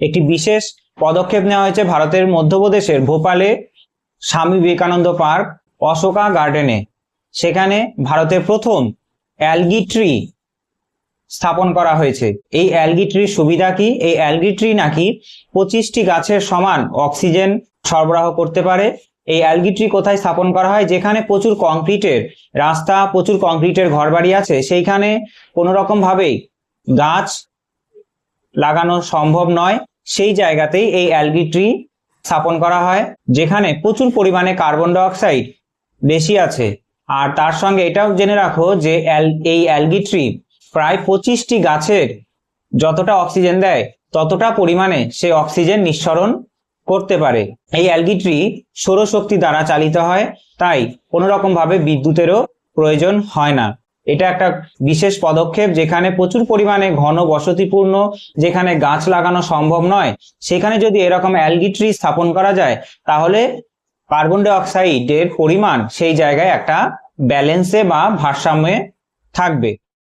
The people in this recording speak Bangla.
একটি বিশেষ পদক্ষেপ নেওয়া হয়েছে ভারতের মধ্যপ্রদেশের ভোপালে স্বামী বিবেকানন্দ পার্ক অশোকা গার্ডেনে। সেখানে ভারতের প্রথম অ্যালগি ট্রি স্থাপন করা হয়েছে। এই অ্যালগি ট্রির সুবিধা কি? এই অ্যালগি ট্রি নাকি 25টি গাছের সমান অক্সিজেন সরবরাহ করতে পারে। এই অ্যালগি ট্রি কোথায় স্থাপন করা হয়? যেখানে প্রচুর কংক্রিটের রাস্তা, প্রচুর কংক্রিটের ঘরবাড়ি আছে, সেইখানে কোনো রকম ভাবেই গাছ লাগানো সম্ভব নয়, সেই জায়গাতেই এই অ্যালগি ট্রি স্থাপন করা হয়, যেখানে প্রচুর পরিমাণে কার্বন ডাই অক্সাইড বেশি আছে। আর তার সঙ্গে এটাও জেনে রাখো যে এই অ্যালগি ট্রি প্রায় 25টি গাছের যতটা অক্সিজেন দেয় ততটা পরিমাণে সে অক্সিজেন নিঃসরণ করতে পারে। এই অ্যালগি ট্রি সৌরশক্তি দ্বারা চালিত হয়, তাই কোনো রকম ভাবে বিদ্যুতেরও প্রয়োজন হয় না। এটা একটা বিশেষ পদক্ষেপ, যেখানে প্রচুর পরিমাণে ঘন বসতিপূর্ণ, যেখানে গাছ লাগানো সম্ভব নয়, সেখানে যদি এরকম অ্যালগি ট্রি স্থাপন করা যায় তাহলে কার্বন ডাই অক্সাইডের পরিমাণ সেই জায়গায় একটা ব্যালেন্সে বা ভারসাম্যে থাকবে।